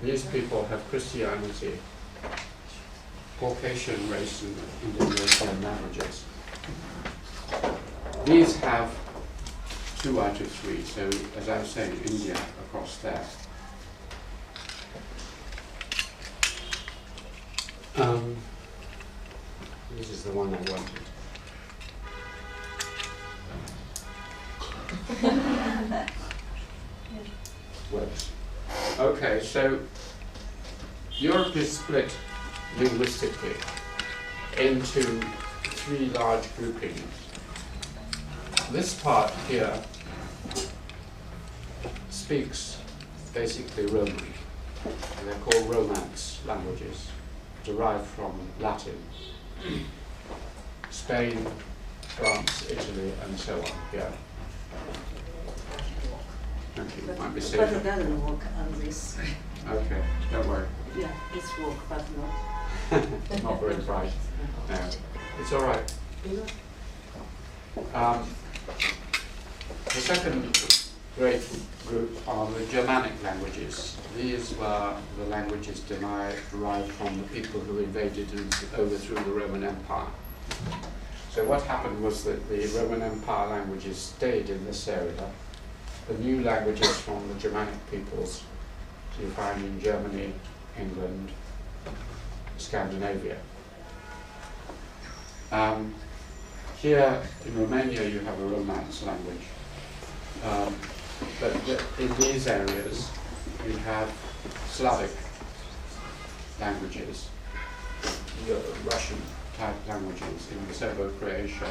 These people have Christianity, Caucasian race, and Indo-European languages. These have 2 out of 3, so as I was saying, India across there. This is the one I wanted. Works. Okay, so Europe is split linguistically into 3 large groupings. This part here speaks basically Roman. They're called Romance languages, derived from Latin. Spain, France, Italy, and so on. Yeah. Thank you. Might be safe. But it doesn't work on this. Okay, don't worry. Yeah, it's work, but not. Not very bright. No, it's all right. The second great group are the Germanic languages. These were the languages derived from the people who invaded and overthrew the Roman Empire. So what happened was that the Roman Empire languages stayed in this area. The new languages from the Germanic peoples you find in Germany, England, Scandinavia. Here in Romania you have a Romance language. But in these areas you have Slavic languages, Russian type languages in Serbo-Croatia,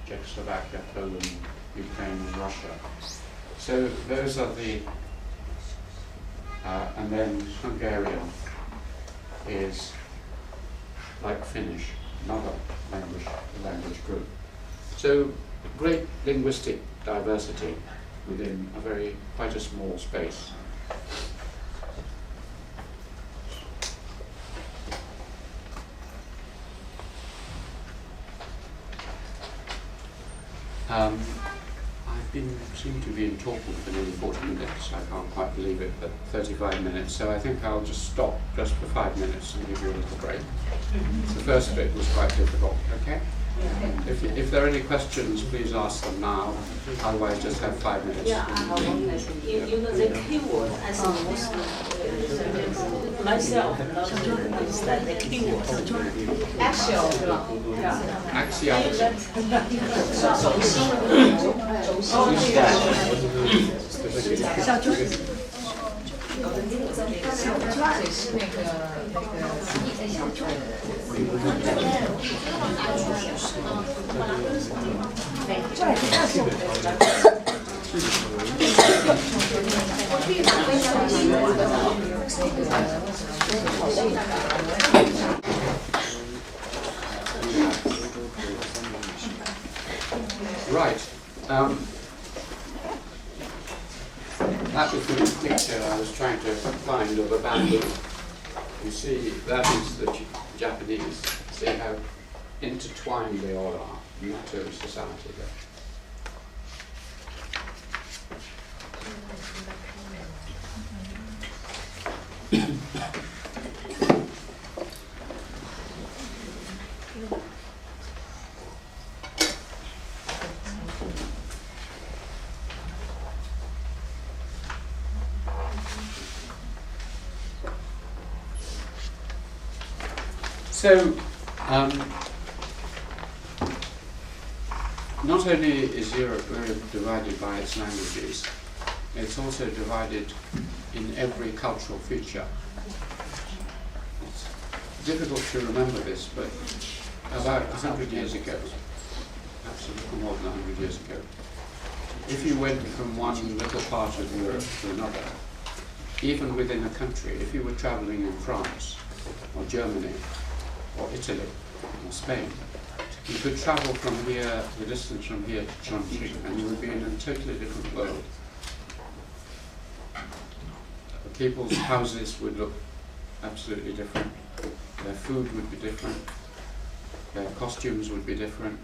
Czechoslovakia, Poland, Ukraine and Russia. So those are the, and then Hungarian is like Finnish, another language group. So great linguistic diversity within quite a small space. I seem to be talking for nearly 40 minutes. I can't quite believe it, but 35 minutes. So I think I'll just stop just for 5 minutes and give you a little break. The first bit was quite difficult, okay? If there are any questions, please ask them now. Otherwise, just have 5 minutes. Yeah, I have one question. You know the keyword, I think most myself not understand the keyword. Axial, yeah. Axiology. Right. That was the picture I was trying to find of a bamboo. You see, that is the Japanese. See how intertwined they all are in that society there. So, not only is Europe very divided by its languages, it's also divided in every cultural feature. It's difficult to remember this, but about 100 years ago, perhaps a little more than 100 years ago, if you went from one little part of Europe to another, even within a country, if you were travelling in France or Germany, or Italy, or Spain, you could travel from here, the distance from here to Chongqing, and you would be in a totally different world. People's houses would look absolutely different, their food would be different, their costumes would be different,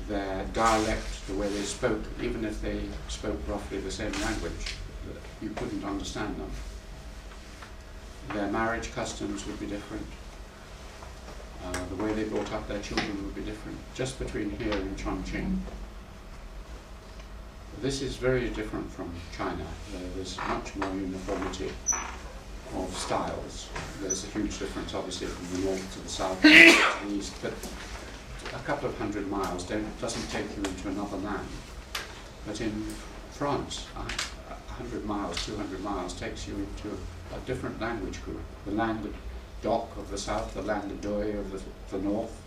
their dialect, the way they spoke, even if they spoke roughly the same language, you couldn't understand them. Their marriage customs would be different. The way they brought up their children would be different, just between here and Chongqing. This is very different from China. There's much more uniformity of styles. There's a huge difference, obviously, from the north to the south, to the east, but a couple of 100 miles doesn't take you into another land. But in France, 100 miles, 200 miles takes you into a different language group. The Languedoc of the south, the Languedoc of the north,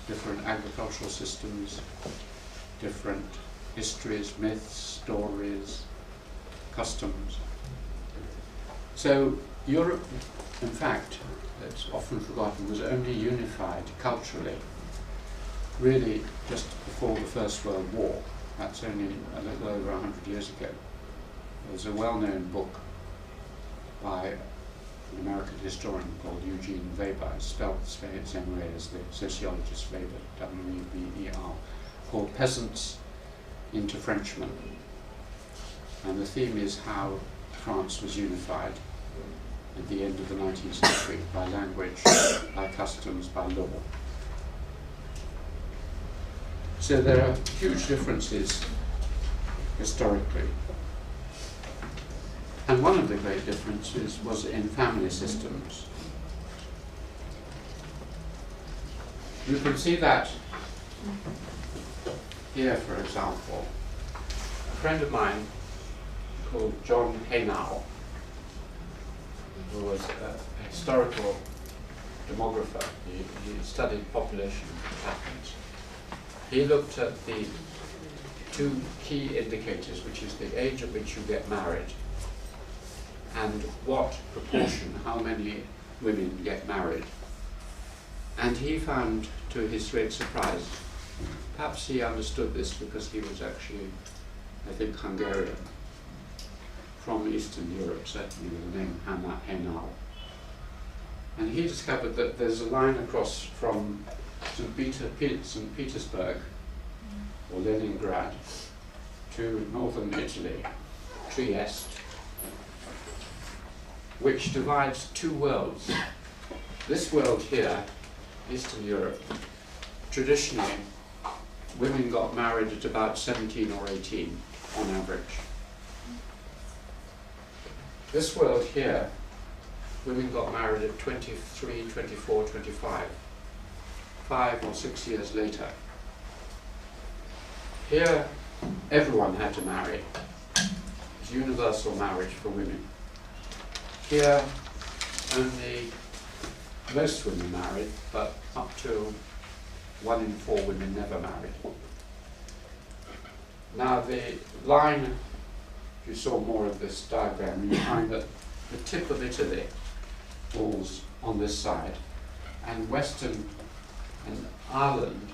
different agricultural systems, different histories, myths, stories, customs. So Europe, in fact, it's often forgotten, was only unified culturally really just before the First World War. That's only a little over 100 years ago. There's a well-known book by an American historian called Eugene Weber, spelled the same way as the sociologist Weber, W-E-B-E-R, called Peasants into Frenchmen. And the theme is how France was unified at the end of the 19th century by language, by customs, by law. So there are huge differences historically. And one of the great differences was in family systems. You can see that here, for example. A friend of mine called John Haynau, who was a historical demographer, he studied population patterns. He looked at the two key indicators, which is the age at which you get married and what proportion, how many women get married. And he found, to his great surprise, perhaps he understood this because he was actually, I think, Hungarian, from Eastern Europe, certainly with the name Haynau. And he discovered that there's a line across from St. Petersburg, or Leningrad, to northern Italy, Trieste, which divides two worlds. This world here, Eastern Europe, traditionally, women got married at about 17 or 18 on average. This world here, women got married at 23, 24, 25, 5 or 6 years later. Here, everyone had to marry. It's universal marriage for women. Here, only most women married, but up to 1 in 4 women never married. Now the line, if you saw more of this diagram, you find that the tip of Italy falls on this side, and Western and Ireland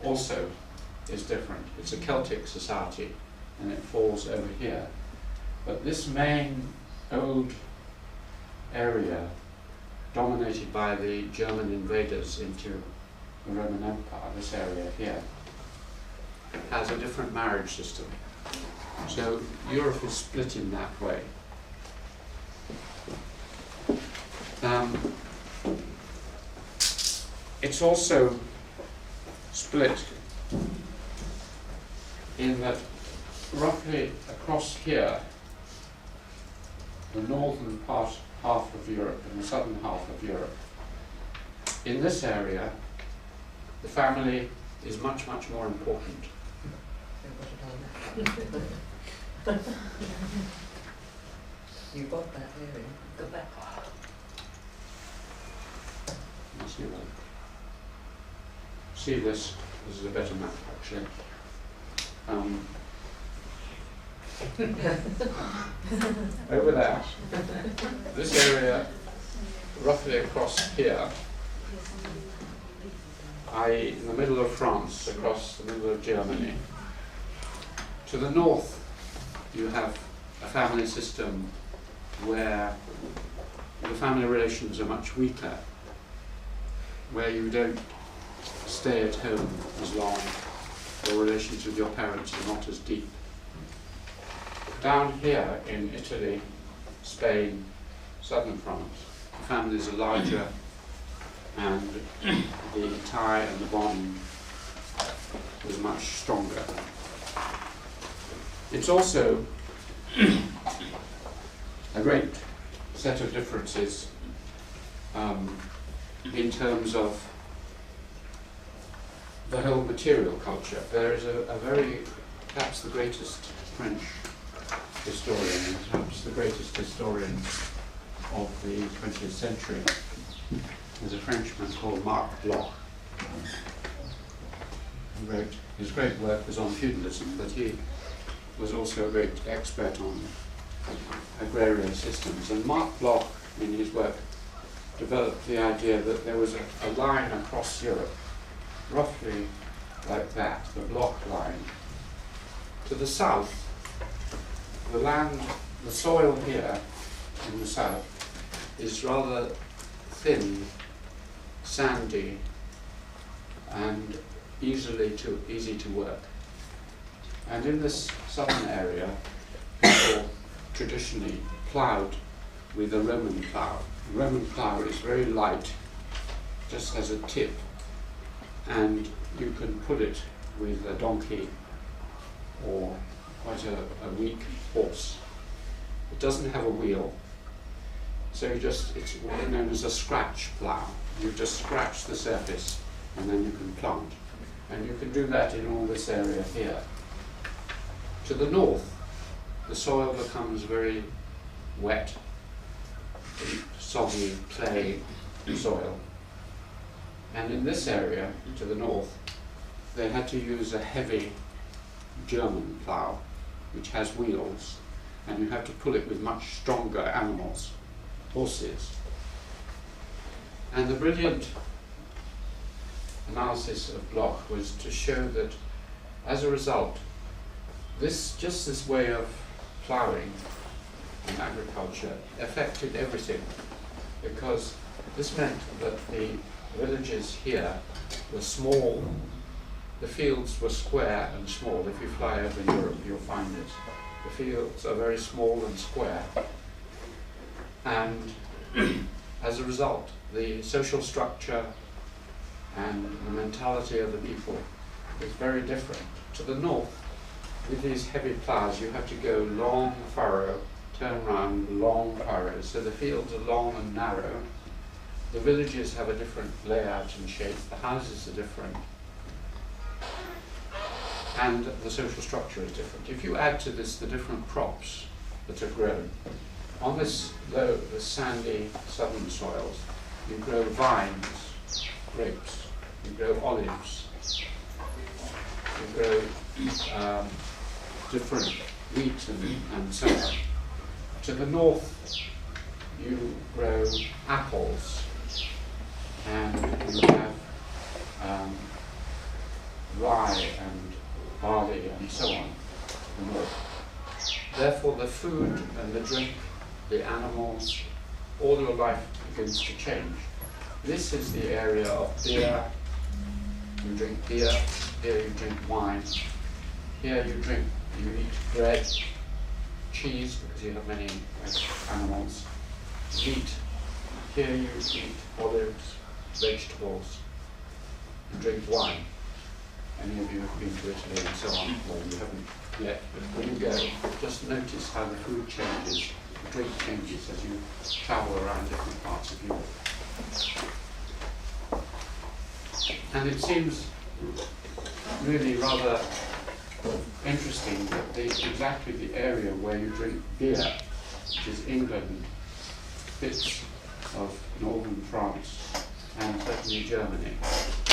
also is different. It's a Celtic society, and it falls over here. But this main old area, dominated by the German invaders into the Roman Empire, this area here, has a different marriage system. So Europe is split in that way. It's also split in that roughly across here, the northern half of Europe and the southern half of Europe, in this area, the family is much, much more important. You got that area. Go back. You see that? See this? This is a better map, actually. Over there, this area, roughly across here, i.e. in the middle of France, across the middle of Germany. To the north, you have a family system where the family relations are much weaker, where you don't stay at home as long, or relations with your parents are not as deep. Down here in Italy, Spain, southern France, the families are larger and the tie and the bond was much stronger. It's also a great set of differences in terms of the whole material culture. There is a very, perhaps the greatest French historian, and perhaps the greatest historian of the 20th century, is a Frenchman called Marc Bloch. His great work was on feudalism, but he was also a great expert on agrarian systems. And Marc Bloch, in his work, developed the idea that there was a line across Europe, roughly like that, the Bloch line. To the south, the land, the soil here in the south is rather thin, sandy, and easy to work. And in this southern area, people traditionally ploughed with a Roman plough. The Roman plough is very light, just has a tip, and you can put it with a donkey or quite a weak horse. It doesn't have a wheel, so it's known as a scratch plough. You just scratch the surface and then you can plant. And you can do that in all this area here. To the north, the soil becomes very wet, soggy, clay soil. And in this area, to the north, they had to use a heavy German plough, which has wheels, and you have to pull it with much stronger animals, horses. And the brilliant analysis of Bloch was to show that, as a result, this way of ploughing in agriculture affected everything, because this meant that the villages here were small, the fields were square and small. If you fly over Europe, you'll find it. The fields are very small and square, and as a result, the social structure and the mentality of the people is very different. To the north, with these heavy ploughs, you have to go long furrow, turn round, long furrows, so the fields are long and narrow. The villages have a different layout and shape, the houses are different, and the social structure is different. If you add to this the different crops that are grown, on this low, the sandy southern soils, you grow vines, grapes, you grow olives, you grow different wheat and so on. To the north, you grow apples, and you have rye and barley and so on. Therefore, the food and the drink, the animals, all your life begins to change. This is the area of beer. You drink beer. Here you drink wine. Here you eat bread, cheese, because you have many animals, meat. Here you eat olives, vegetables, and drink wine. Any of you have been to Italy and so on? Well, you haven't yet, but when you go, just notice how the food changes, the drink changes as you travel around different parts of Europe. And it seems really rather interesting that exactly the area where you drink beer, which is England, bits of northern France, and certainly Germany,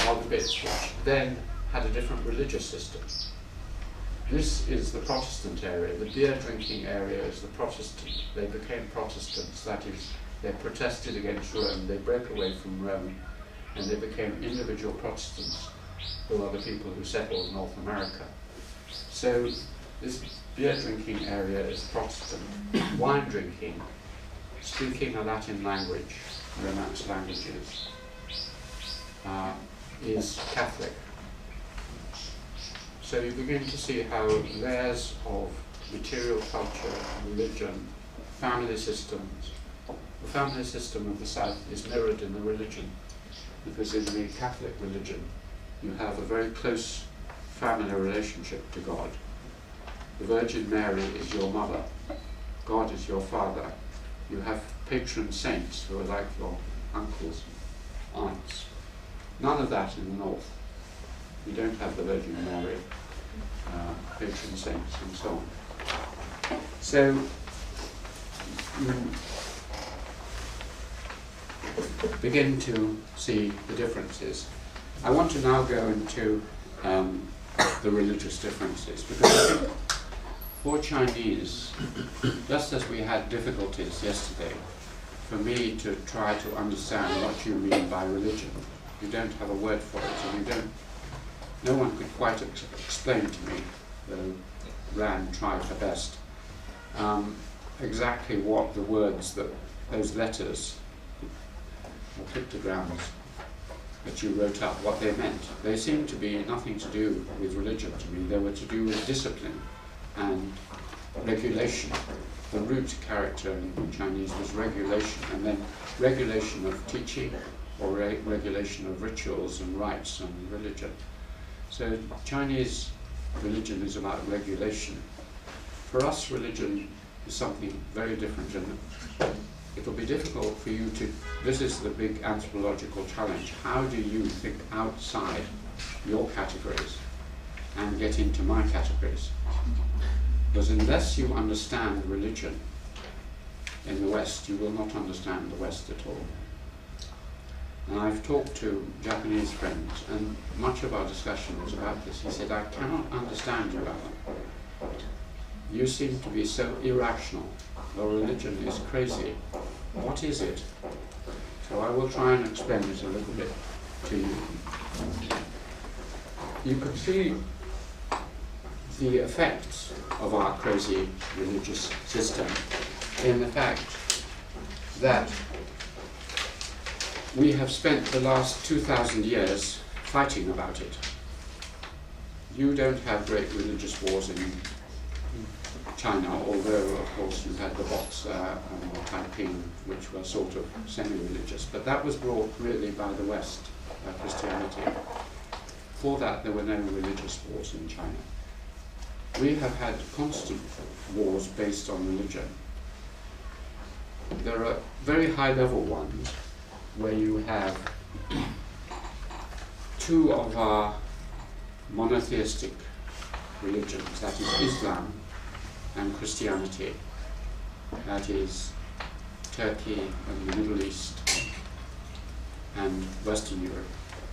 are the bits which then had a different religious system. This is the Protestant area. The beer drinking area is the Protestant. They became Protestants, that is, they protested against Rome, they broke away from Rome, and they became individual Protestants, who are the people who settled North America. So this beer drinking area is Protestant. Wine drinking, speaking a Latin language, Romance languages, is Catholic. So you begin to see how layers of material culture, religion, family systems, the family system of the South is mirrored in the religion, because in the Catholic religion you have a very close family relationship to God. The Virgin Mary is your mother, God is your father. You have patron saints who are like your uncles and aunts. None of that in the North. You don't have the Virgin Mary, patron saints and so on. So you begin to see the differences. I want to now go into the religious differences, because I think for Chinese, just as we had difficulties yesterday, for me to try to understand what you mean by religion, you don't have a word for it, and no one could quite explain to me, though Rand tried her best, exactly what the words, those letters or pictograms that you wrote up, what they meant. They seemed to be nothing to do with religion to me. They were to do with discipline and regulation. The root character in Chinese was regulation, and then regulation of teaching or regulation of rituals and rites and religion. So Chinese religion is about regulation. For us, religion is something very different, and it will be difficult for you to, this is the big anthropological challenge. How do you think outside your categories and get into my categories? Because unless you understand religion in the West, you will not understand the West at all. And I've talked to Japanese friends, and much of our discussion was about this. He said, I cannot understand you, Alan. You seem to be so irrational. Your religion is crazy. What is it? So I will try and explain it a little bit to you. You can see the effects of our crazy religious system in the fact that we have spent the last 2,000 years fighting about it. You don't have great religious wars in China, although of course you had the Boxer and the Taiping, which were sort of semi-religious, but that was brought really by the West, by Christianity. For that there were no religious wars in China. We have had constant wars based on religion. There are very high-level ones where you have two of our monotheistic religions, that is Islam and Christianity, that is Turkey and the Middle East and Western Europe,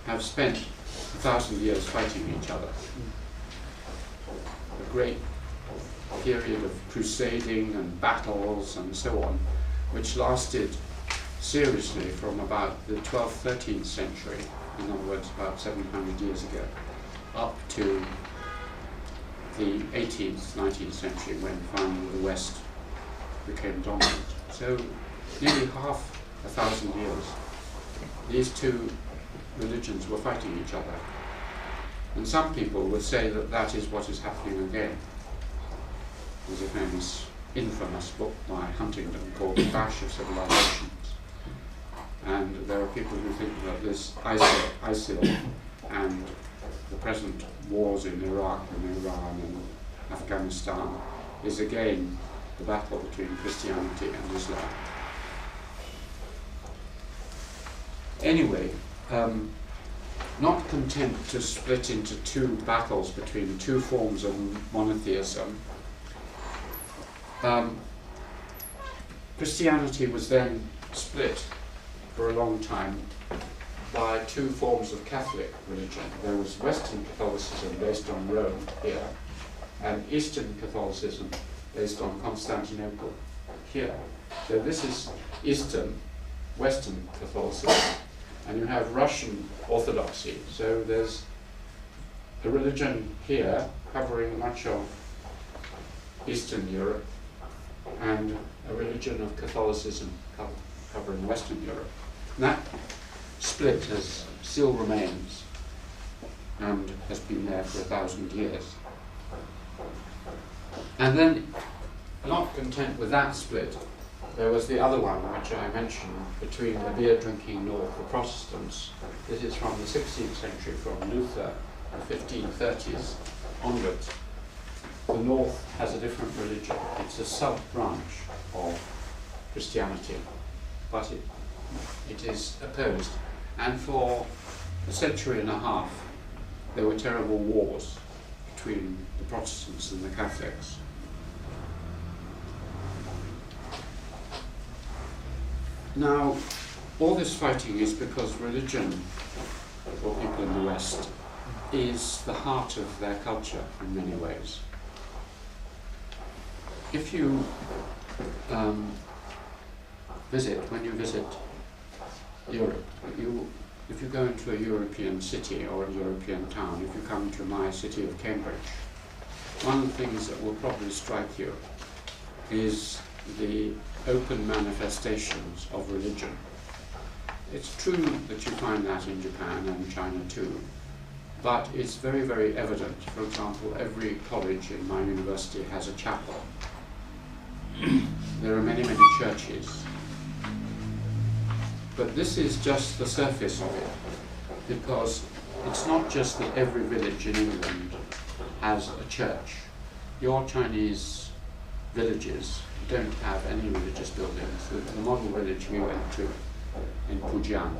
have spent 1,000 years fighting each other. A great period of crusading and battles and so on, which lasted seriously from about the 12th, 13th century, in other words about 700 years ago, up to the 18th, 19th century, when finally the West became dominant. So nearly half 1,000 years, these two religions were fighting each other. And some people would say that that is what is happening again. There's a famous, infamous book by Huntington called The Clash of Civilisations. And there are people who think that this ISIL and the present wars in Iraq and Iran and Afghanistan is again the battle between Christianity and Islam. Anyway, not content to split into two battles between two forms of monotheism, Christianity was then split for a long time by two forms of Catholic religion. There was Western Catholicism based on Rome here, and Eastern Catholicism based on Constantinople here. So this is Eastern, Western Catholicism, and you have Russian Orthodoxy. So there's a religion here covering much of Eastern Europe, and a religion of Catholicism covering Western Europe. And that split still remains and has been there for 1,000 years. And then, not content with that split, there was the other one, which I mentioned, between the beer-drinking north, the Protestants. This is from the 16th century, from Luther, the 1530s onwards. The north has a different religion. It's a sub-branch of Christianity, but it is opposed. And for a century and a half, there were terrible wars between the Protestants and the Catholics. Now, all this fighting is because religion, for people in the West, is the heart of their culture in many ways. If you when you visit Europe, if you go into a European city or a European town, if you come to my city of Cambridge, one of the things that will probably strike you is the open manifestations of religion. It's true that you find that in Japan and China too, but it's very, very evident. For example, every college in my university has a chapel. There are many, many churches. But this is just the surface of it, because it's not just that every village in England has a church. Your Chinese villages don't have any religious buildings. The model village we went to in Fujian,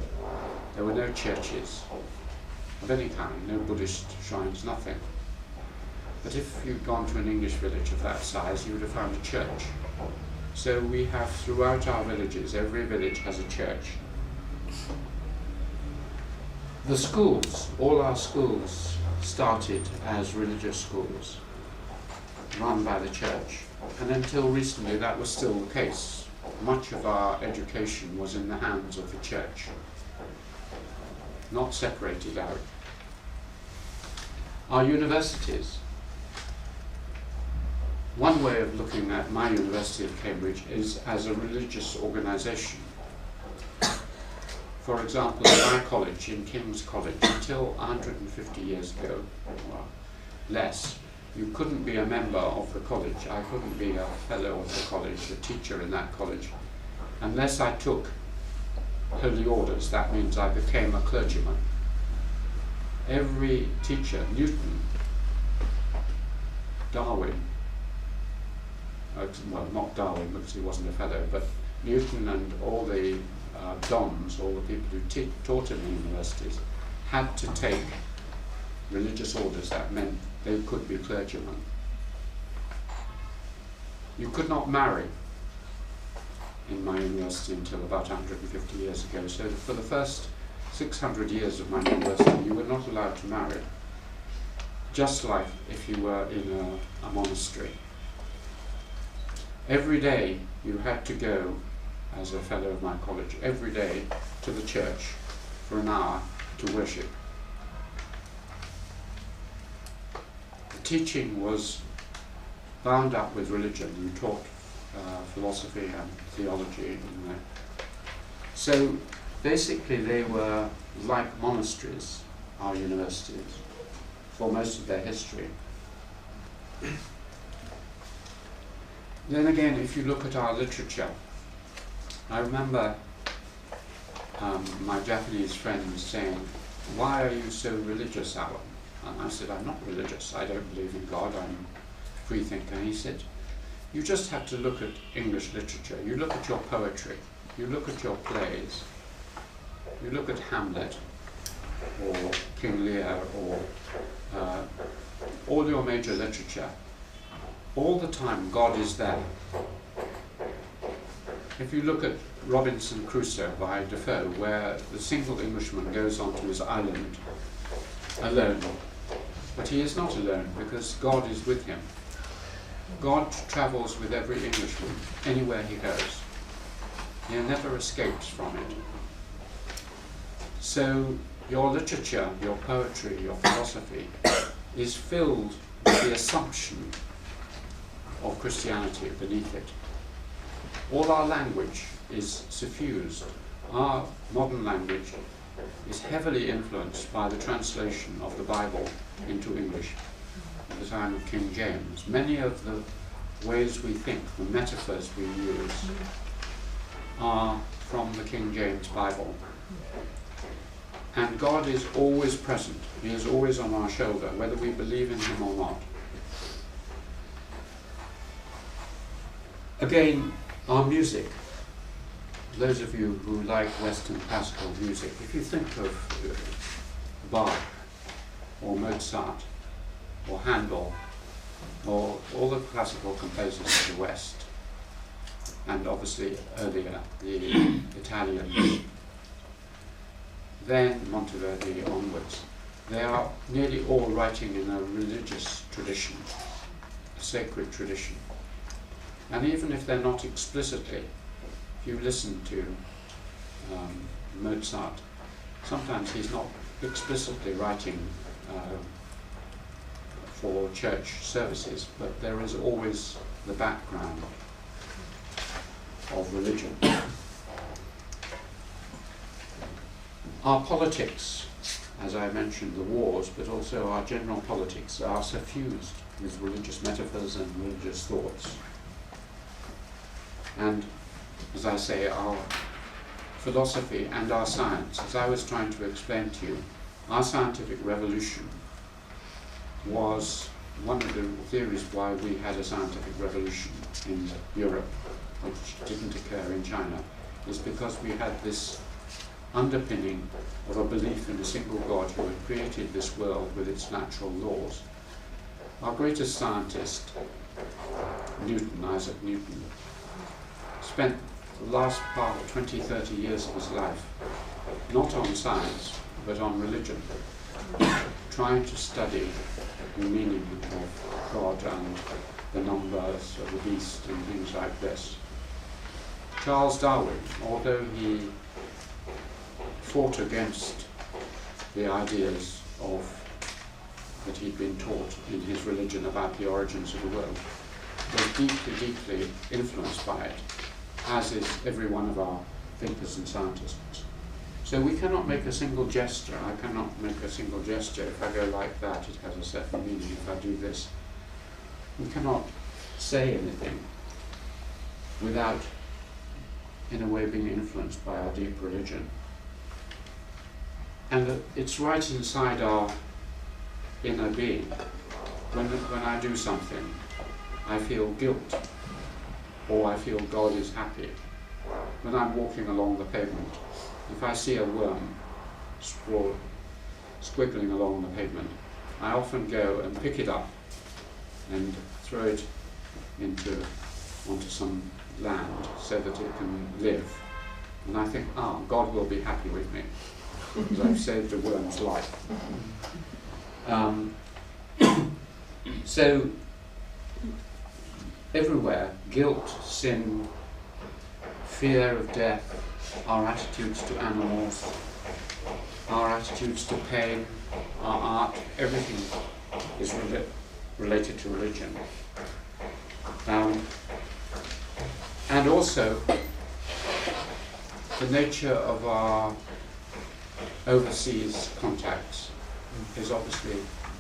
there were no churches of any kind, no Buddhist shrines, nothing. But if you'd gone to an English village of that size, you would have found a church. So we have throughout our villages, every village has a church. The schools, all our schools started as religious schools, run by the church. And until recently that was still the case. Much of our education was in the hands of the church, not separated out. Our universities. One way of looking at my University of Cambridge is as a religious organisation. For example, in my college, in King's College, until 150 years ago, well, less, you couldn't be a member of the college. I couldn't be a fellow of the college, a teacher in that college, unless I took holy orders. That means I became a clergyman. Every teacher, Newton, Darwin, well, not Darwin because he wasn't a fellow, but Newton and all the dons, all the people who taught in the universities, had to take religious orders. That meant they could be clergymen. You could not marry in my university until about 150 years ago. So for the first 600 years of my university, you were not allowed to marry, just like if you were in a monastery. Every day you had to go, as a fellow of my college, every day to the church for an hour to worship. The teaching was bound up with religion. You taught philosophy and theology in there. So basically they were like monasteries, our universities, for most of their history. Then again, if you look at our literature, I remember my Japanese friends saying, "Why are you so religious, Alan?" And I said, "I'm not religious. I don't believe in God. I'm a free thinker." And he said, "You just have to look at English literature. You look at your poetry. You look at your plays. You look at Hamlet or King Lear or all your major literature. All the time God is there. If you look at Robinson Crusoe by Defoe, where the single Englishman goes onto his island alone, but he is not alone because God is with him. God travels with every Englishman anywhere he goes. He never escapes from it. So your literature, your poetry, your philosophy is filled with the assumption of Christianity beneath it. All our language is suffused. Our modern language is heavily influenced by the translation of the Bible into English at the time of King James. Many of the ways we think, the metaphors we use, are from the King James Bible. And God is always present. He is always on our shoulder, whether we believe in him or not. Again, our music. Those of you who like Western classical music, if you think of Bach or Mozart or Handel or all the classical composers of the West, and obviously earlier the Italians, then Monteverdi onwards, they are nearly all writing in a religious tradition, a sacred tradition. And even if they're not explicitly, if you listen to Mozart, sometimes he's not explicitly writing for church services, but there is always the background of religion. Our politics, as I mentioned, the wars, but also our general politics, are suffused with religious metaphors and religious thoughts. And, as I say, our philosophy and our science, as I was trying to explain to you, our scientific revolution was one of the theories why we had a scientific revolution in Europe, which didn't occur in China, is because we had this underpinning of a belief in a single God who had created this world with its natural laws. Our greatest scientist, Isaac Newton, spent the last part of 20, 30 years of his life not on science, but on religion, trying to study the meaning of God and the numbers of the beast and things like this. Charles Darwin, although he fought against the ideas that he'd been taught in his religion about the origins of the world, was deeply, deeply influenced by it, as is every one of our thinkers and scientists. So we cannot make a single gesture. I cannot make a single gesture. If I go like that, it has a certain meaning. If I do this, we cannot say anything without, in a way, being influenced by our deep religion. And it's right inside our inner being. When I do something, I feel guilt, or I feel God is happy. When I'm walking along the pavement, if I see a worm squiggling along the pavement, I often go and pick it up and throw it onto some land so that it can live. And I think, God will be happy with me, because I've saved a worm's life. So, everywhere, guilt, sin, fear of death, our attitudes to animals, our attitudes to pain, our art, everything is related to religion. And also, the nature of our overseas contacts is obviously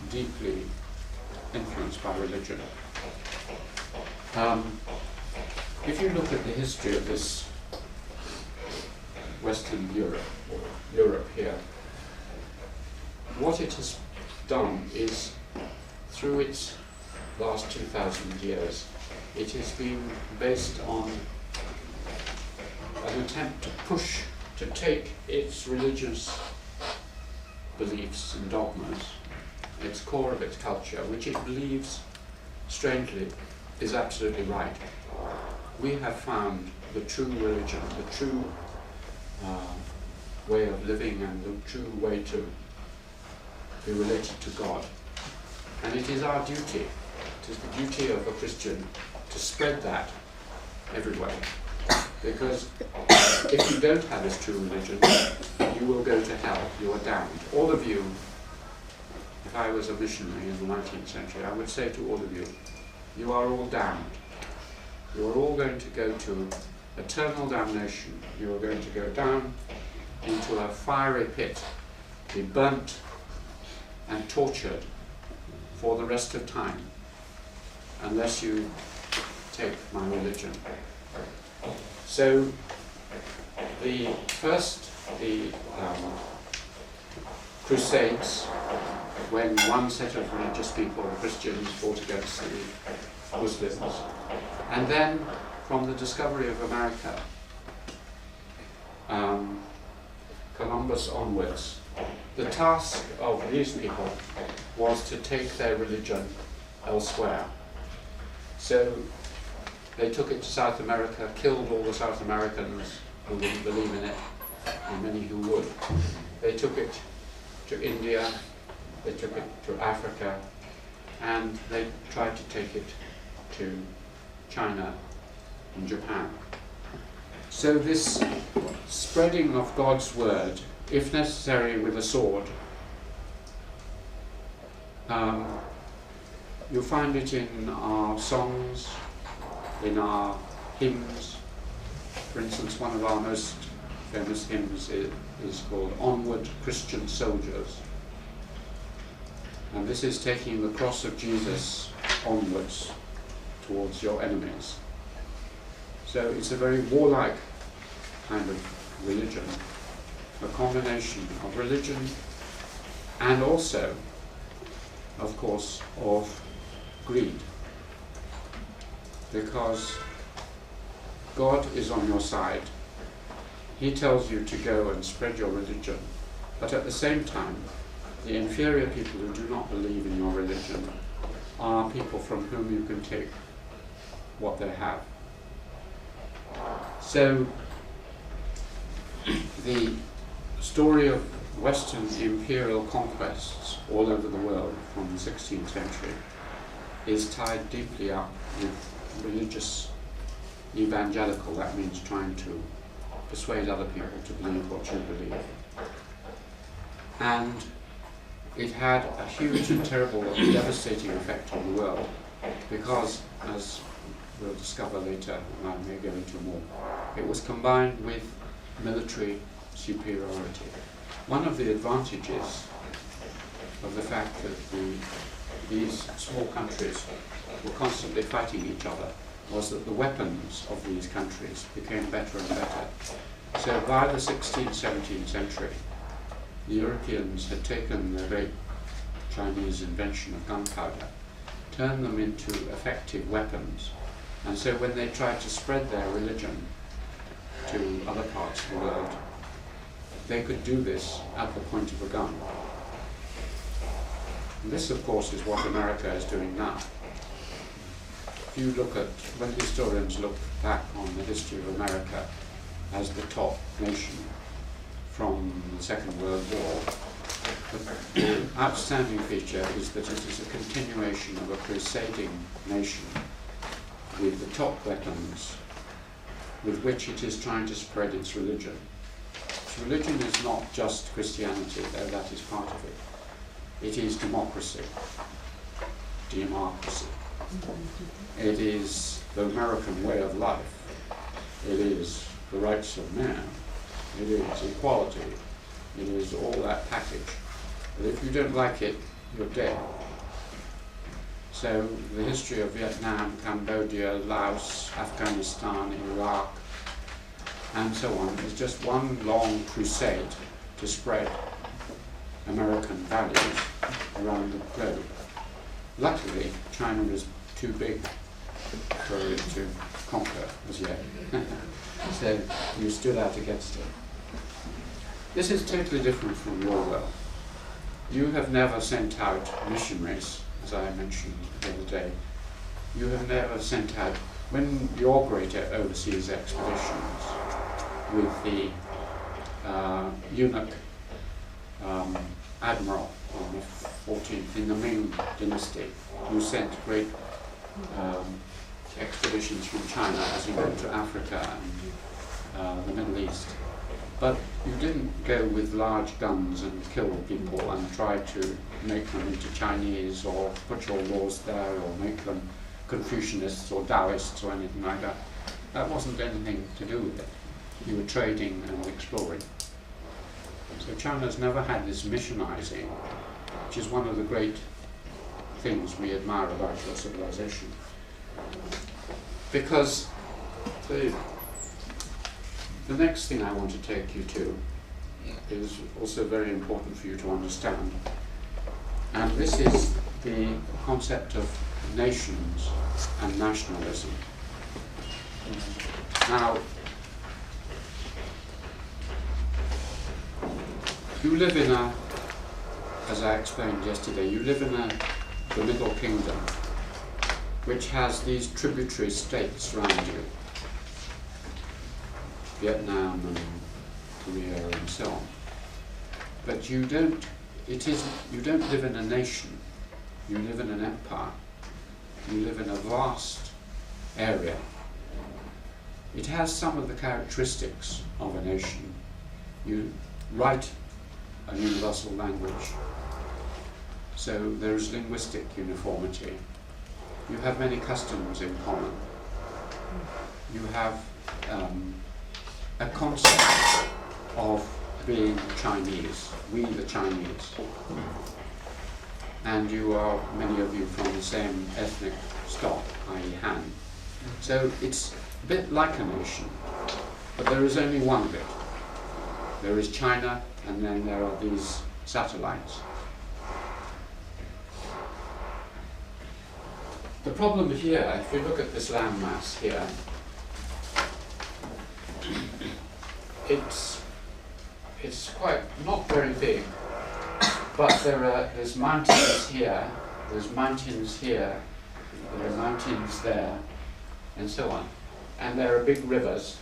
deeply influenced by religion. If you look at the history of this Western Europe, or Europe here, what it has done is, through its last 2,000 years, it has been based on an attempt to take its religious beliefs and dogmas, its core of its culture, which it believes, strangely, is absolutely right. We have found the true religion, the true way of living, and the true way to be related to God. And it is our duty, it is the duty of a Christian to spread that everywhere. Because if you don't have this true religion, you will go to hell, you are damned. All of you, if I was a missionary in the 19th century, I would say to all of you, you are all damned. You are all going to go to eternal damnation. You are going to go down into a fiery pit, be burnt and tortured for the rest of time, unless you take my religion. So the Crusades, when one set of religious people, the Christians, fought against the Muslims, and then from the discovery of America, Columbus onwards, the task of these people was to take their religion elsewhere. So they took it to South America, killed all the South Americans who didn't believe in it, and many who would. They took it to India, they took it to Africa, and they tried to take it to China and Japan. So this spreading of God's word, if necessary with a sword, you'll find it in our songs, in our hymns. For instance, one of our most famous hymns is called Onward Christian Soldiers. And this is taking the cross of Jesus onwards towards your enemies. So it's a very warlike kind of religion, a combination of religion and also, of course, of greed. Because God is on your side. He tells you to go and spread your religion, but at the same time, the inferior people who do not believe in your religion are people from whom you can take what they have. So the story of Western imperial conquests all over the world from the 16th century is tied deeply up with religious evangelical. That means trying to persuade other people to believe what you believe. And it had a huge and terrible and devastating effect on the world because, as we'll discover later, and I may go into more, it was combined with military superiority. One of the advantages of the fact that these small countries were constantly fighting each other was that the weapons of these countries became better and better. So by the 16th, 17th century, the Europeans had taken the great Chinese invention of gunpowder, turned them into effective weapons, and so when they tried to spread their religion to other parts of the world, they could do this at the point of a gun. And this, of course, is what America is doing now. If you look at, when historians look back on the history of America as the top nation from the Second World War, the outstanding feature is that it is a continuation of a crusading nation with the top weapons with which it is trying to spread its religion. Its religion is not just Christianity, though that is part of it. It is democracy. It is the American way of life. It is the rights of man. It is equality. It is all that package. But if you don't like it, you're dead. So the history of Vietnam, Cambodia, Laos, Afghanistan, Iraq, and so on is just one long crusade to spread American values around the globe. Luckily, China is too big for it to conquer as yet. So you stood out against it. This is totally different from your world. You have never sent out missionaries, as I mentioned the other day. You have never sent out, when your great overseas expeditions with the eunuch admiral on the 14th in the Ming dynasty, who sent great expeditions from China as he went to Africa and the Middle East. But you didn't go with large guns and kill people and try to make them into Chinese or put your laws there or make them Confucianists or Taoists or anything like that. That wasn't anything to do with it. You were trading and exploring. So China's never had this missionizing, which is one of the great things we admire about your civilization. Because The next thing I want to take you to is also very important for you to understand. And this is the concept of nations and nationalism. Now, you live in a, as I explained yesterday, you live in the Middle Kingdom, which has these tributary states around you, Vietnam and Korea and so on. But you don't live in a nation, you live in an empire, you live in a vast area. It has some of the characteristics of a nation. You write a universal language, so there is linguistic uniformity. You have many customs in common. You have a concept of being Chinese, we the Chinese. And you are, many of you, from the same ethnic stock, i.e. Han. So it's a bit like a nation, but there is only one bit. There is China, and then there are these satellites. The problem here, if you look at this landmass here, it's quite not very big, but there's mountains here, there's mountains here, there are mountains there, and so on. And there are big rivers,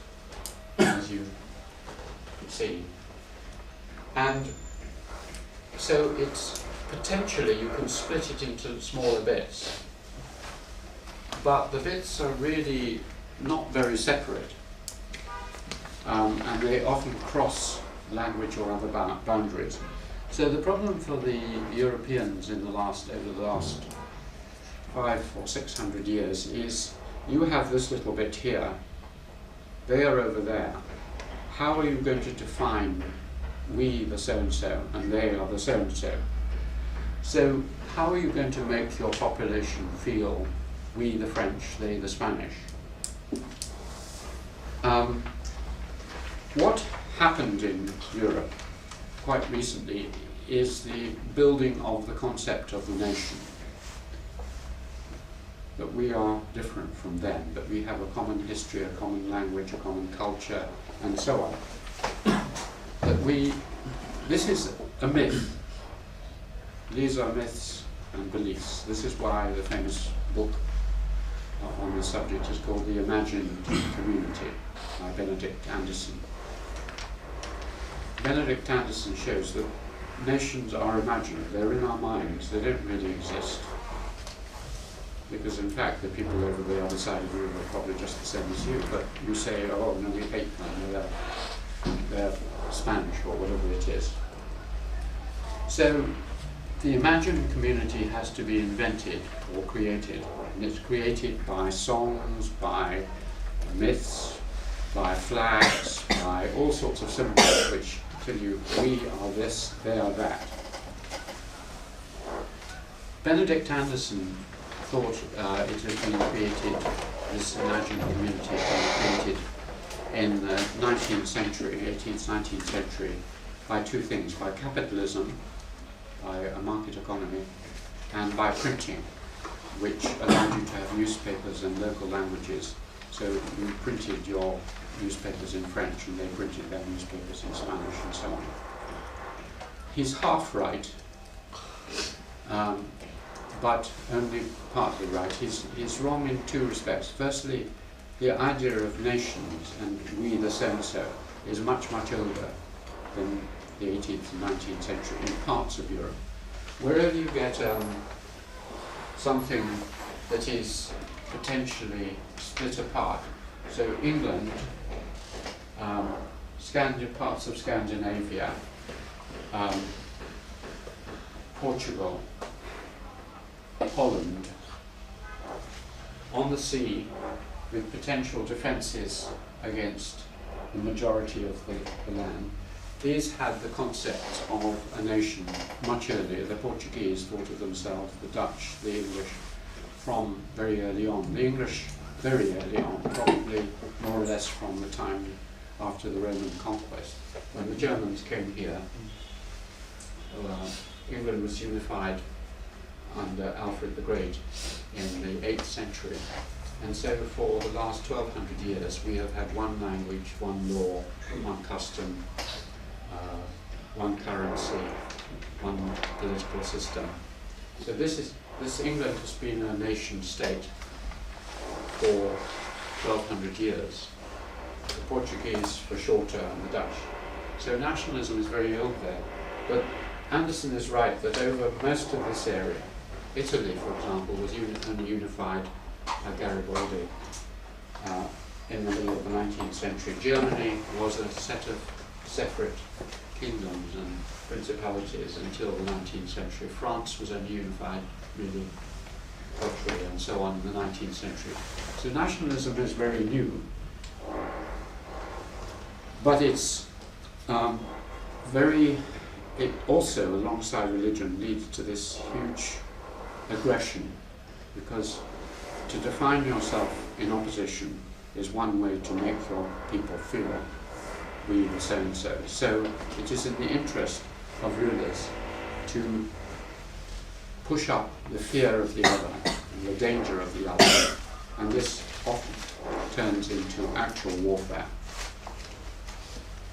as you can see. And so it's potentially you can split it into smaller bits. But the bits are really not very separate. And they often cross language or other boundaries. So the problem for the Europeans over the last 500 or 600 years is you have this little bit here, they are over there. How are you going to define we the so-and-so and they are the so-and-so? So how are you going to make your population feel we the French, they the Spanish? What happened in Europe quite recently is the building of the concept of the nation. That we are different from them, that we have a common history, a common language, a common culture, and so on. This is a myth. These are myths and beliefs. This is why the famous book on the subject is called The Imagined Community by Benedict Anderson. Benedict Anderson shows that nations are imagined, they're in our minds, they don't really exist. Because in fact the people over the other side of the river are probably just the same as you, but you say, oh no, we hate them, they're Spanish or whatever it is. So the imagined community has to be invented or created, and it's created by songs, by myths, by flags, by all sorts of symbols which tell you we are this, they are that. Benedict Anderson thought it had been created, this imagined community had been created in the 19th century, 18th, 19th century, by two things, by capitalism, by a market economy, and by printing, which allowed you to have newspapers in local languages. So you printed your newspapers in French and they printed their newspapers in Spanish and so on. He's half right, but only partly right. He's wrong in two respects. Firstly, the idea of nations and we the so-and-so is much, much older than the 18th and 19th century in parts of Europe. Wherever you get something that is potentially split apart, so England, parts of Scandinavia, Portugal, Holland, on the sea with potential defences against the majority of the land. These had the concept of a nation much earlier. The Portuguese thought of themselves, the Dutch, the English, from very early on. The English very early on, probably more or less from the time after the Roman conquest. When the Germans came here, England was unified under Alfred the Great in the 8th century. And so for the last 1200 years we have had one language, one law, one custom, one currency, one political system. So this England has been a nation state for 1200 years. The Portuguese for shorter and the Dutch. So nationalism is very old there. But Anderson is right that over most of this area, Italy, for example, was only unified by Garibaldi in the middle of the 19th century. Germany was a set of separate kingdoms and principalities until the 19th century. France was only unified really culturally and so on in the 19th century. So nationalism is very new, but it's it also, alongside religion, leads to this huge aggression, because to define yourself in opposition is one way to make your people feel we were so and so. So it is in the interest of rulers to push up the fear of the other and the danger of the other, and this often turns into actual warfare.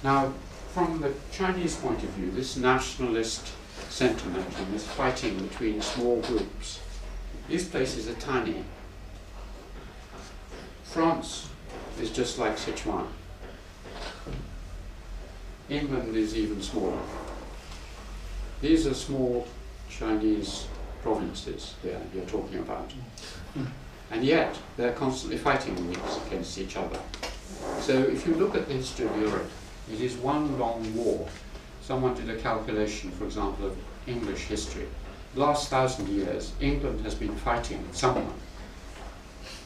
Now, from the Chinese point of view, this nationalist sentiment and this fighting between small groups, these places are tiny. France is just like Sichuan. England is even smaller. These are small Chinese provinces there you're talking about. And yet they're constantly fighting against each other. So if you look at the history of Europe, it is one long war. Someone did a calculation, for example, of English history. The last 1,000 years, England has been fighting someone.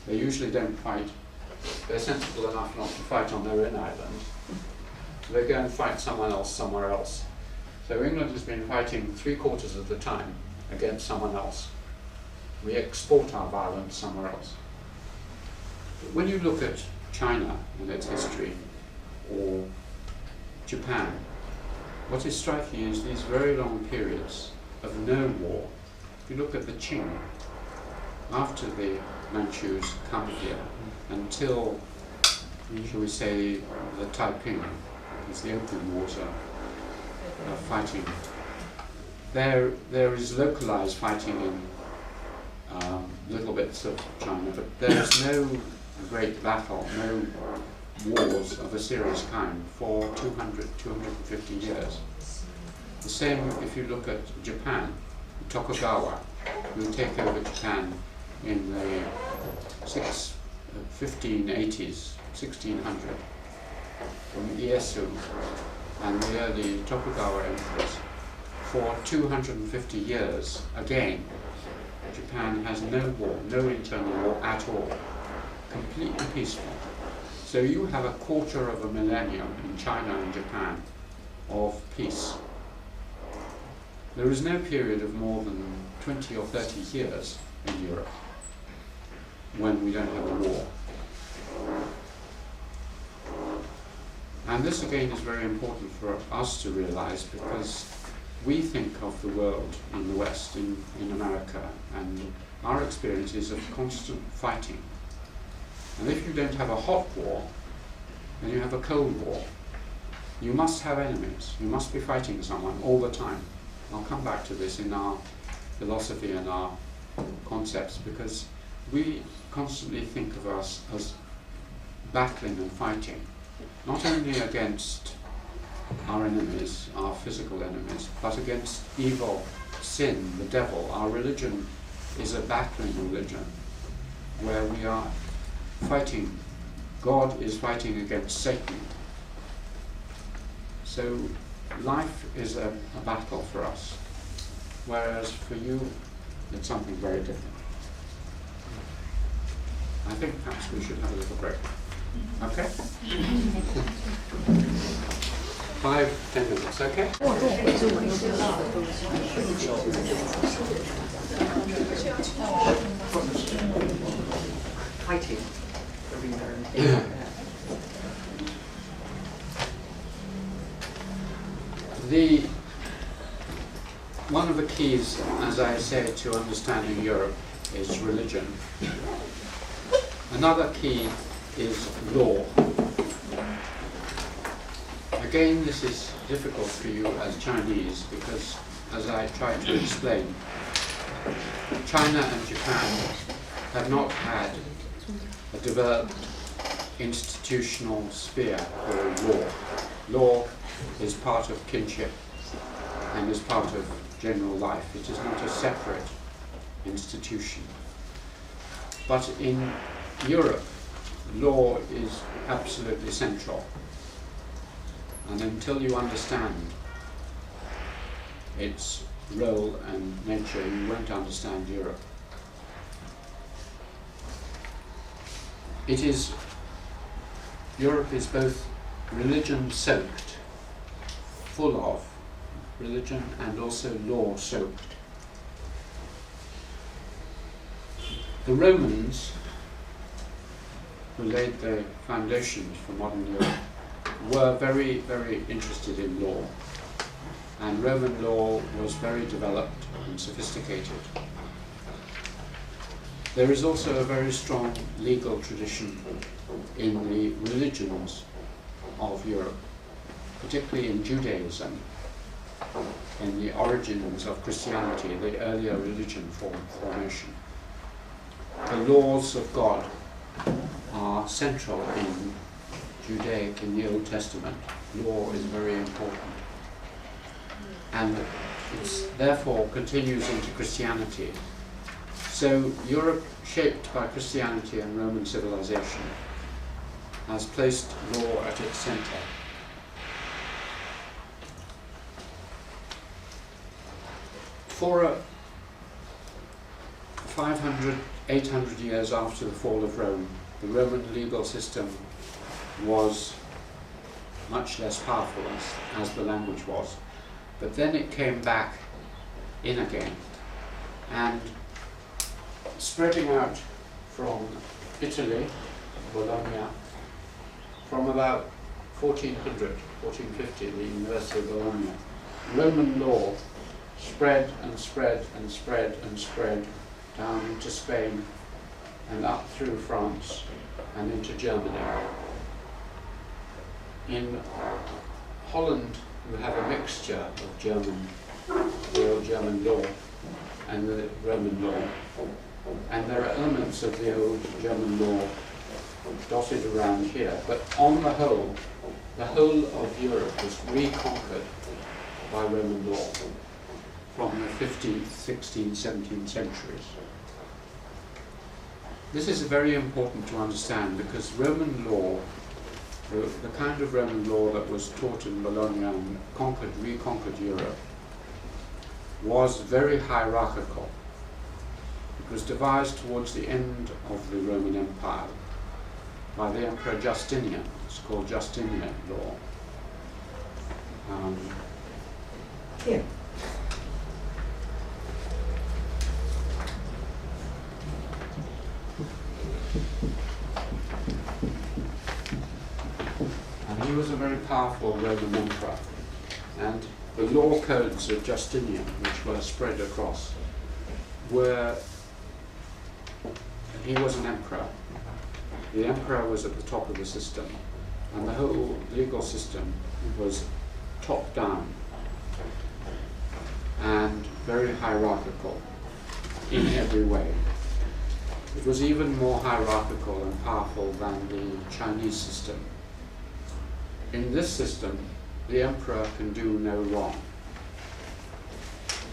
They usually don't fight. They're sensible enough not to fight on their own island. So they go and fight someone else somewhere else. So England has been fighting 3/4 of the time against someone else. We export our violence somewhere else. But when you look at China and its history, or Japan, what is striking is these very long periods of no war. If you look at the Qing, after the Manchus come here, until, shall we say, the Taiping, as the Opium Wars are fighting, there is localized fighting in little bits of China, but there is no great battle, no wars of a serious kind for 200, 250 years. The same if you look at Japan. Tokugawa, who take over Japan in the 1580s, 1600, from Ieyasu and the early Tokugawa emperors. For 250 years, again, Japan has no war, no internal war at all, completely peaceful. So you have 1/4 of a millennium in China and Japan of peace. There is no period of more than 20 or 30 years in Europe when we don't have a war. And this again is very important for us to realize, because we think of the world in the West, in America, and our experience is of constant fighting. And if you don't have a hot war, then you have a cold war. You must have enemies. You must be fighting someone all the time. I'll come back to this in our philosophy and our concepts, because we constantly think of us as battling and fighting, not only against our enemies, our physical enemies, but against evil, sin, the devil. Our religion is a battling religion, where we are fighting. God is fighting against Satan. So life is a battle for us, whereas for you it's something very different. I think perhaps we should have a little break. Okay? 5-10 minutes, okay? Fighting. Yeah. One of the keys, as I say, to understanding Europe is religion. Another key is law. Again, this is difficult for you as Chinese because, as I try to explain, China and Japan have not had a developed institutional sphere called law. Law is part of kinship and is part of general life. It is not a separate institution. But in Europe, law is absolutely central. And until you understand its role and nature, you won't understand Europe. Europe is both religion-soaked, full of religion, and also law-soaked. The Romans, who laid the foundations for modern Europe, were very, very interested in law, and Roman law was very developed and sophisticated. There is also a very strong legal tradition in the religions of Europe, particularly in Judaism, in the origins of Christianity, the earlier religion formation. The laws of God are central in Judaic, in the Old Testament. Law is very important. And it therefore continues into Christianity. So Europe, shaped by Christianity and Roman civilization, has placed law at its center. For 500, 800 years after the fall of Rome, the Roman legal system was much less powerful as the language was. But then it came back in again, and spreading out from Italy, Bologna, from about 1400, 1450, the University of Bologna, Roman law spread and spread and spread and spread down into Spain and up through France and into Germany. In Holland, you have a mixture of German, the old German law and the Roman law, and there are elements of the old German law dotted around here, but on the whole of Europe was reconquered by Roman law from the 15th, 16th, 17th centuries. This is very important to understand because Roman law, the kind of Roman law that was taught in Bologna and reconquered Europe, was very hierarchical. It was devised towards the end of the Roman Empire by the Emperor Justinian. It's called Justinian law. Yeah. And he was a very powerful Roman emperor. And the law codes of Justinian, which were spread across, he was an emperor. The emperor was at the top of the system, and the whole legal system was top down and very hierarchical in every way. It was even more hierarchical and powerful than the Chinese system. In this system, the emperor can do no wrong.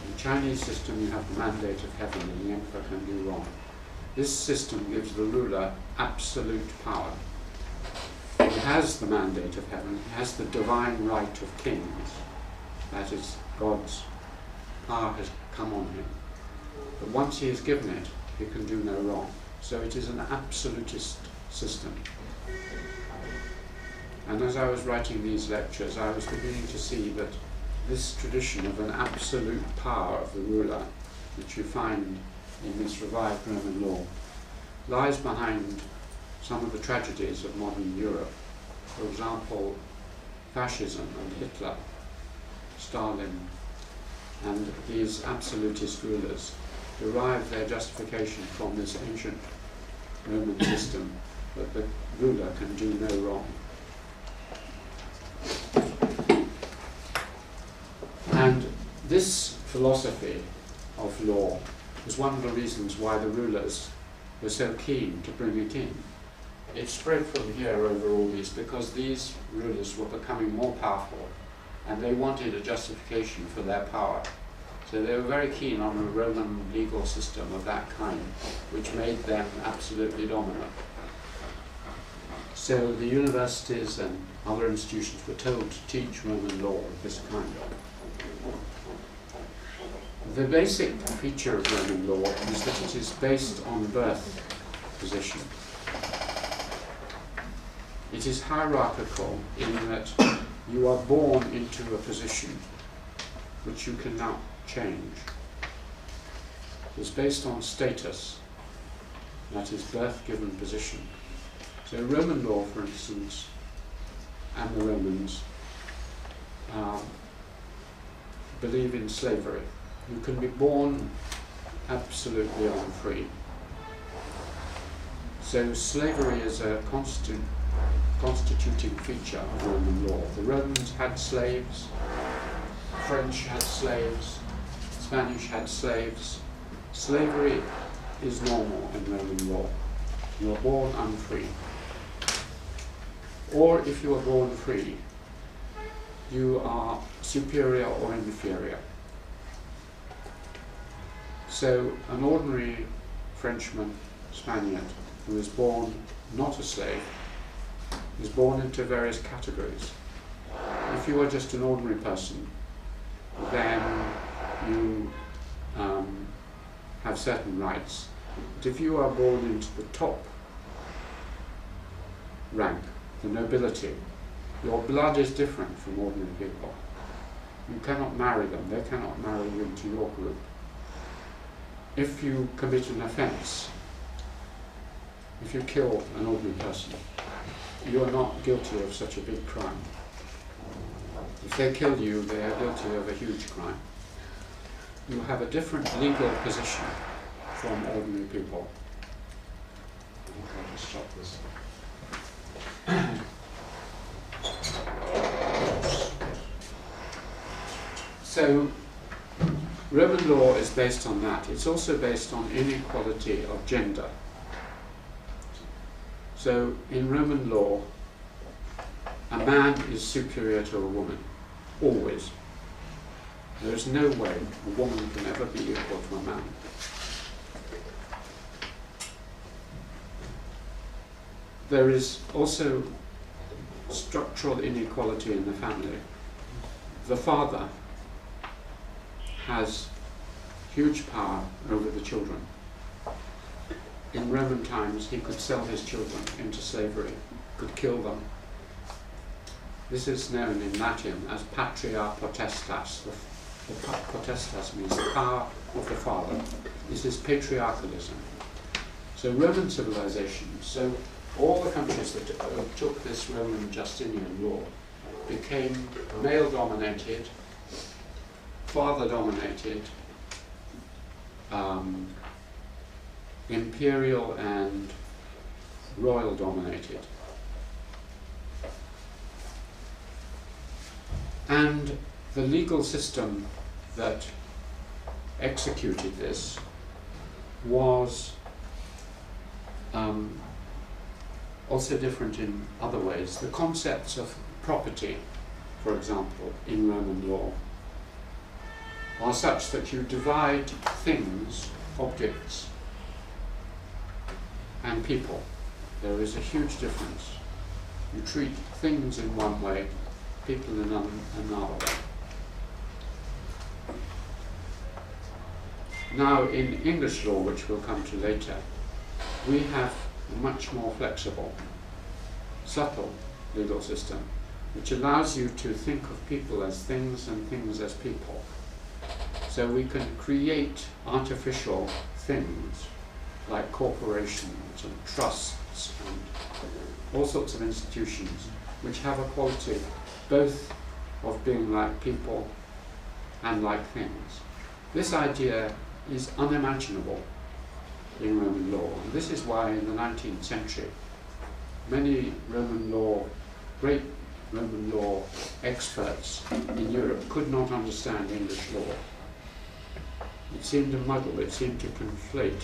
In the Chinese system, you have the mandate of heaven, and the emperor can do wrong. This system gives the ruler absolute power. He has the mandate of heaven, he has the divine right of kings. That is, God's power has come on him. But once he is given it, he can do no wrong. So it is an absolutist system. And as I was writing these lectures, I was beginning to see that this tradition of an absolute power of the ruler, which you find in this revived Roman law, lies behind some of the tragedies of modern Europe. For example, fascism and Hitler. Stalin, and these absolutist rulers derive their justification from this ancient Roman system that the ruler can do no wrong. And this philosophy of law was one of the reasons why the rulers were so keen to bring it in. It spread from here over all these because these rulers were becoming more powerful and they wanted a justification for their power. So they were very keen on a Roman legal system of that kind, which made them absolutely dominant. So the universities and other institutions were told to teach Roman law of this kind. The basic feature of Roman law is that it is based on birth position. It is hierarchical in that you are born into a position which you cannot change. It's based on status, that is birth-given position. So Roman law, for instance, and the Romans believe in slavery. You can be born absolutely unfree. So slavery is a constituting feature of Roman law. The Romans had slaves, French had slaves, Spanish had slaves. Slavery is normal in Roman law. You are born unfree. Or if you are born free, you are superior or inferior. So an ordinary Frenchman, Spaniard, who is born not a slave, is born into various categories. If you are just an ordinary person, then you have certain rights. But if you are born into the top rank, the nobility, your blood is different from ordinary people. You cannot marry them, they cannot marry you into your group. If you commit an offence, if you kill an ordinary person, you are not guilty of such a big crime. If they kill you, they are guilty of a huge crime. You have a different legal position from ordinary people. I'll just stop this. So, Roman law is based on that. It's also based on inequality of gender. So, in Roman law, a man is superior to a woman, always. There is no way a woman can ever be equal to a man. There is also structural inequality in the family. The father has huge power over the children. In Roman times, he could sell his children into slavery, could kill them. This is known in Latin as patria potestas. The potestas means the power of the father. This is patriarchalism. So Roman civilization, so all the countries that took this Roman Justinian law became male-dominated, father-dominated, imperial and royal-dominated. And the legal system that executed this was also different in other ways. The concepts of property, for example, in Roman law, are such that you divide things, objects, and people. There is a huge difference. You treat things in one way, people in another way. Now, in English law, which we'll come to later, we have a much more flexible, subtle legal system, which allows you to think of people as things and things as people. So we can create artificial things like corporations and trusts and all sorts of institutions which have a quality both of being like people and like things. This idea is unimaginable in Roman law, and this is why in the 19th century many great Roman law experts in Europe could not understand English law. It seemed a muddle, it seemed to conflate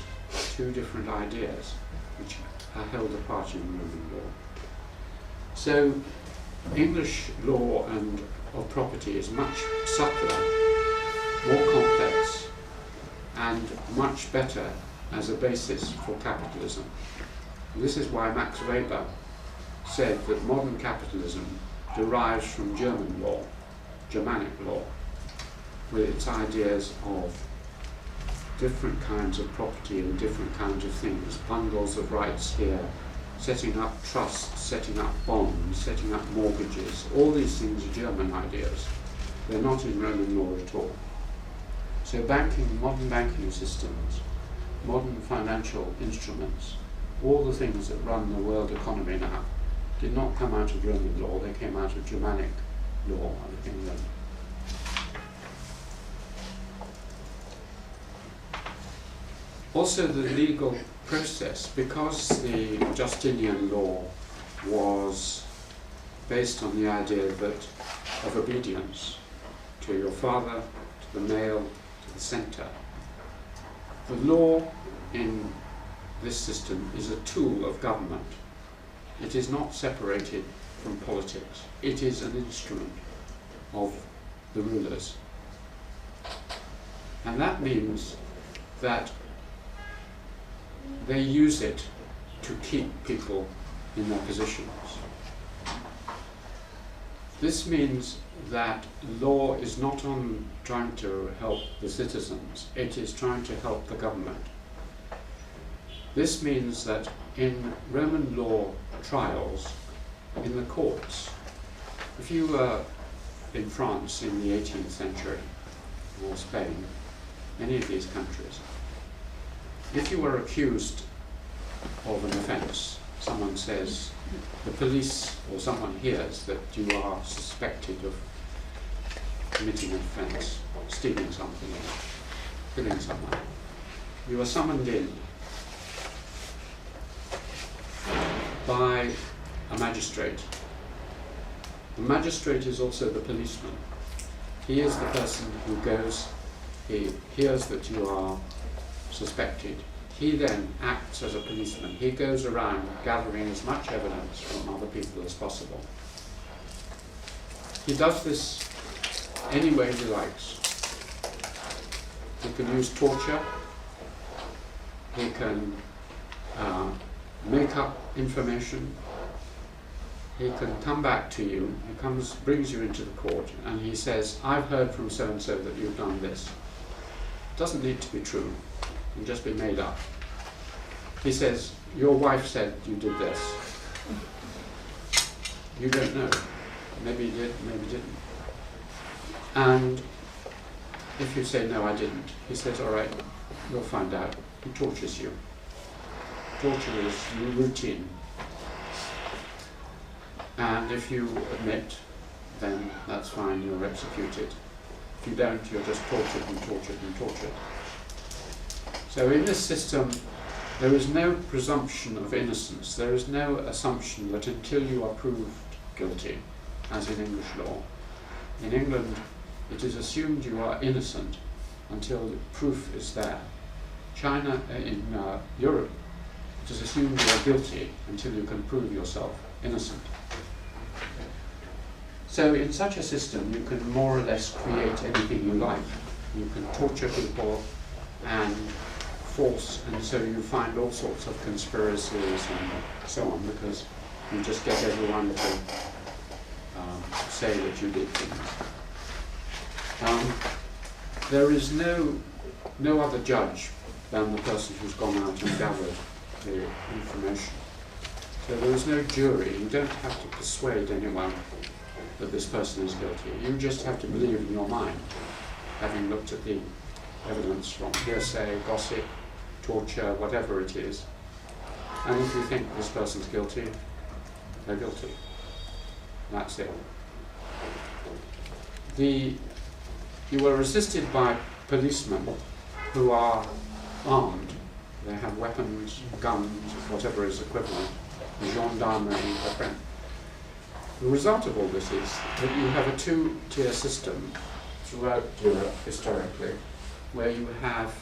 two different ideas which are held apart in Roman law. So English law and of property is much subtler, more complex, and much better as a basis for capitalism. And this is why Max Weber said that modern capitalism derives from German law, Germanic law, with its ideas of different kinds of property and different kinds of things, bundles of rights here, setting up trusts, setting up bonds, setting up mortgages. All these things are German ideas. They're not in Roman law at all. So banking, modern banking systems, modern financial instruments, all the things that run the world economy now, did not come out of Roman law, they came out of Germanic law of England. Also the legal process, because the Justinian law was based on the idea of obedience to your father, to the male, to the centre. The law in this system is a tool of government. It is not separated from politics. It is an instrument of the rulers. And that means that they use it to keep people in their positions. This means that law is not only trying to help the citizens, it is trying to help the government. This means that in Roman law trials, in the courts, if you were in France in the 18th century, or Spain, any of these countries, if you were accused of an offence, someone says, the police or someone hears that you are suspected of committing an offence, stealing something or killing someone, you are summoned in by a magistrate. The magistrate is also the policeman. He is the person who goes, he hears that you are suspected. He then acts as a policeman. He goes around gathering as much evidence from other people as possible. He does this any way he likes. He can use torture. He can make up information. He can come back to you. He brings you into the court, and he says, "I've heard from so and so that you've done this." It doesn't need to be true. It can just be made up. He says, "Your wife said you did this." You don't know. Maybe you did, maybe you didn't. And if you say, "No, I didn't," he says, "All right, you'll find out." He tortures you. Torture is routine. And if you admit, then that's fine, you're executed. If you don't, you're just tortured and tortured and tortured. So in this system, there is no presumption of innocence. There is no assumption that until you are proved guilty, as in English law, in England, it is assumed you are innocent until proof is there. In Europe, it is assumed you are guilty until you can prove yourself innocent. So in such a system, you can more or less create anything you like. You can torture people and force, and so you find all sorts of conspiracies and so on, because you just get everyone to say that you did things. There is no other judge than the person who's gone out and gathered the information. So there is no jury. You don't have to persuade anyone that this person is guilty. You just have to believe in your mind, having looked at the evidence from hearsay, gossip, torture, whatever it is. And if you think this person's guilty, they're guilty. That's it. you are resisted by policemen who are armed. They have weapons, guns, whatever is equivalent, gendarmerie, whatever. The result of all this is that you have a two-tier system throughout Europe historically, where you have